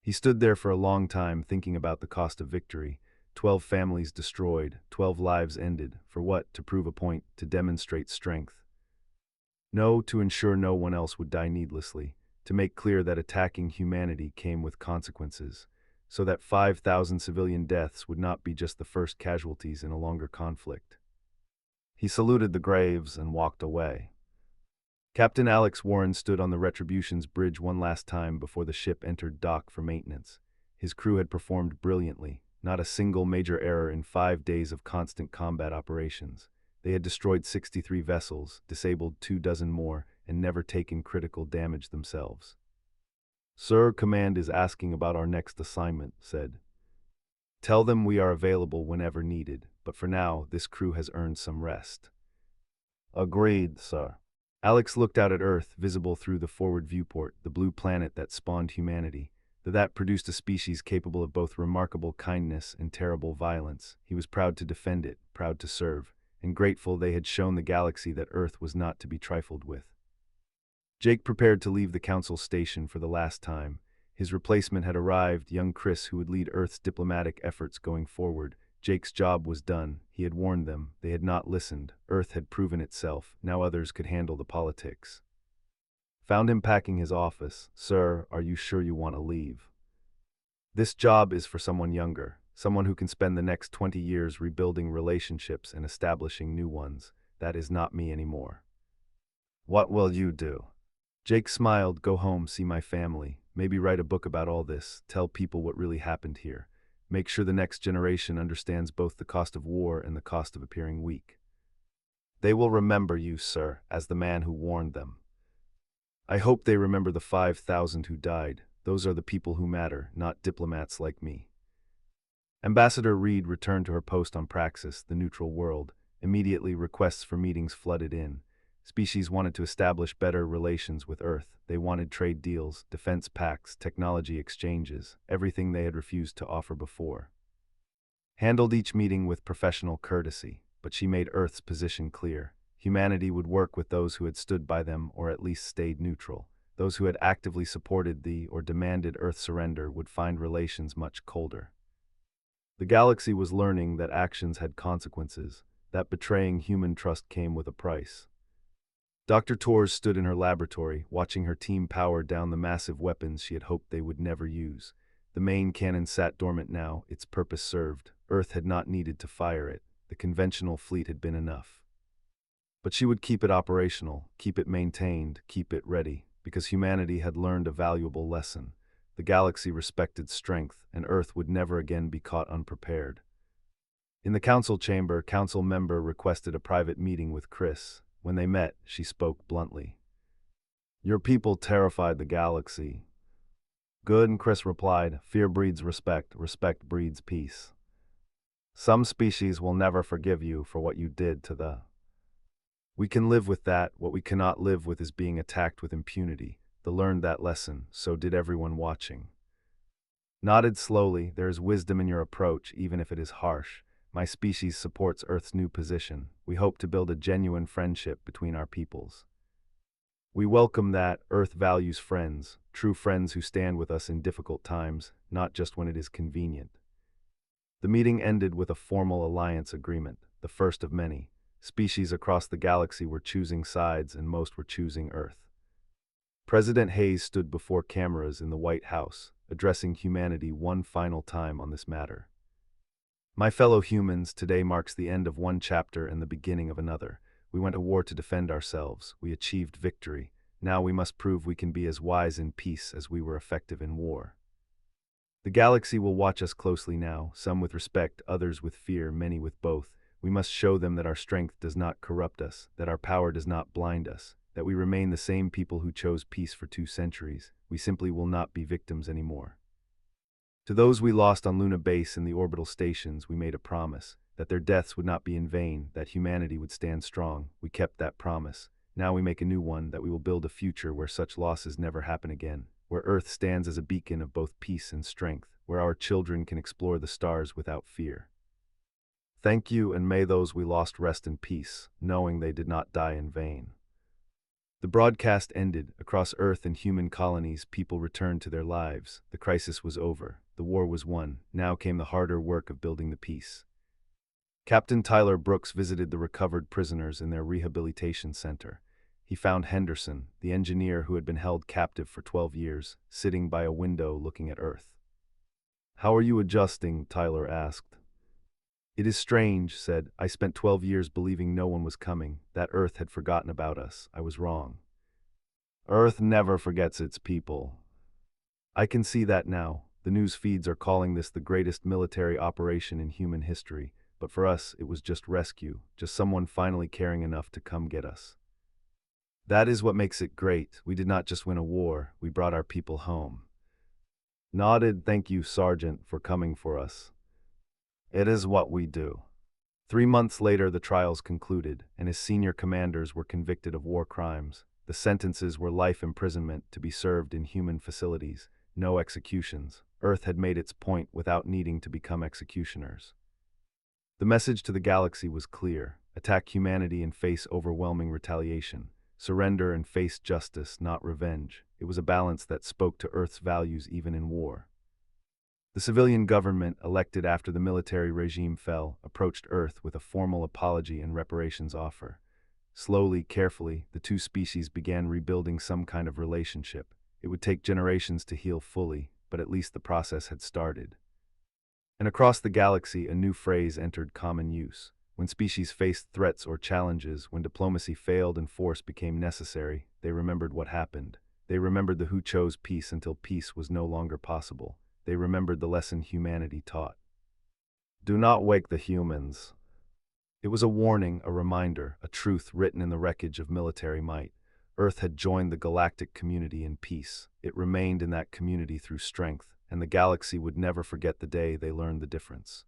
He stood there for a long time thinking about the cost of victory. 12 families destroyed, 12 lives ended. For what? To prove a point, to demonstrate strength. No, to ensure no one else would die needlessly, to make clear that attacking humanity came with consequences, so that 5,000 civilian deaths would not be just the first casualties in a longer conflict. He saluted the graves and walked away. Captain Alex Warren stood on the Retribution's bridge one last time before the ship entered dock for maintenance. His crew had performed brilliantly, not a single major error in 5 days of constant combat operations. They had destroyed 63 vessels, disabled 24 more, and never taken critical damage themselves. "Sir, command is asking about our next assignment," said. "Tell them we are available whenever needed, but for now, this crew has earned some rest." "Agreed, sir." Alex looked out at Earth, visible through the forward viewport, the blue planet that spawned humanity. That produced a species capable of both remarkable kindness and terrible violence. He was proud to defend it, proud to serve, and grateful they had shown the galaxy that Earth was not to be trifled with. Jake prepared to leave the Council station for the last time. His replacement had arrived, young Chris, who would lead Earth's diplomatic efforts going forward. Jake's job was done. He had warned them. They had not listened. Earth had proven itself. Now others could handle the politics. Found him packing his office. "Sir, are you sure you want to leave? This job is for someone younger, someone who can spend the next 20 years rebuilding relationships and establishing new ones. That is not me anymore." "What will you do?" Jake smiled. "Go home, see my family, maybe write a book about all this, tell people what really happened here. Make sure the next generation understands both the cost of war and the cost of appearing weak. They will remember you, sir, as the man who warned them. I hope they remember the 5,000 who died. Those are the people who matter, not diplomats like me." Ambassador Reed returned to her post on Praxis, the neutral world. Immediately, requests for meetings flooded in. Species wanted to establish better relations with Earth. They wanted trade deals, defense pacts, technology exchanges, everything they had refused to offer before. Handled each meeting with professional courtesy, but she made Earth's position clear. Humanity would work with those who had stood by them or at least stayed neutral. Those who had actively supported the or demanded Earth surrender would find relations much colder. The galaxy was learning that actions had consequences, that betraying human trust came with a price. Dr. Torres stood in her laboratory, watching her team power down the massive weapons she had hoped they would never use. The main cannon sat dormant now, its purpose served. Earth had not needed to fire it. The conventional fleet had been enough. But she would keep it operational, keep it maintained, keep it ready, because humanity had learned a valuable lesson. The galaxy respected strength, and Earth would never again be caught unprepared. In the council chamber, council member requested a private meeting with Chris. When they met, she spoke bluntly. "Your people terrified the galaxy." "Good," Chris replied. "Fear breeds respect. Respect breeds peace. Some species will never forgive you for what you did to the... We can live with that. What we cannot live with is being attacked with impunity. They learned that lesson. So did everyone watching." Nodded slowly. "There is wisdom in your approach, even if it is harsh. My species supports Earth's new position. We hope to build a genuine friendship between our peoples. We welcome that. Earth values friends, true friends who stand with us in difficult times, not just when it is convenient." The meeting ended with a formal alliance agreement, the first of many. Species across the galaxy were choosing sides, and most were choosing Earth. President Hayes stood before cameras in the White House, addressing humanity one final time on this matter. My fellow humans, today marks the end of one chapter and the beginning of another. We went to war to defend ourselves. We achieved victory. Now we must prove we can be as wise in peace as we were effective in war. The galaxy will watch us closely now, some with respect, others with fear, many with both. We must show them that our strength does not corrupt us, that our power does not blind us, that we remain the same people who chose peace for 2 centuries. We simply will not be victims anymore. To those we lost on Luna Base and the orbital stations, we made a promise that their deaths would not be in vain, that humanity would stand strong. We kept that promise. Now we make a new one, that we will build a future where such losses never happen again, where Earth stands as a beacon of both peace and strength, where our children can explore the stars without fear. Thank you, and may those we lost rest in peace, knowing they did not die in vain. The broadcast ended. Across Earth and human colonies, people returned to their lives. The crisis was over. The war was won. Now came the harder work of building the peace. Captain Tyler Brooks visited the recovered prisoners in their rehabilitation center. He found Henderson, the engineer who had been held captive for 12 years, sitting by a window looking at Earth. "How are you adjusting?" Tyler asked. "It is strange," said. "I spent 12 years believing no one was coming, that Earth had forgotten about us. I was wrong." "Earth never forgets its people." "I can see that now. The news feeds are calling this the greatest military operation in human history, but for us it was just rescue, just someone finally caring enough to come get us. That is what makes it great. We did not just win a war, we brought our people home." Nodded. "Thank you, Sergeant, for coming for us. It is what we do." 3 months later, the trials concluded, and his senior commanders were convicted of war crimes. The sentences were life imprisonment to be served in human facilities, no executions. Earth had made its point without needing to become executioners. The message to the galaxy was clear: attack humanity and face overwhelming retaliation. Surrender and face justice, not revenge. It was a balance that spoke to Earth's values even in war. The civilian government, elected after the military regime fell, approached Earth with a formal apology and reparations offer. Slowly, carefully, the 2 species began rebuilding some kind of relationship. It would take generations to heal fully, but at least the process had started. And across the galaxy, a new phrase entered common use. When species faced threats or challenges, when diplomacy failed and force became necessary, they remembered what happened. They remembered the who chose peace until peace was no longer possible. They remembered the lesson humanity taught. "Do not wake the humans." It was a warning, a reminder, a truth written in the wreckage of military might. Earth had joined the galactic community in peace. It remained in that community through strength, and the galaxy would never forget the day they learned the difference.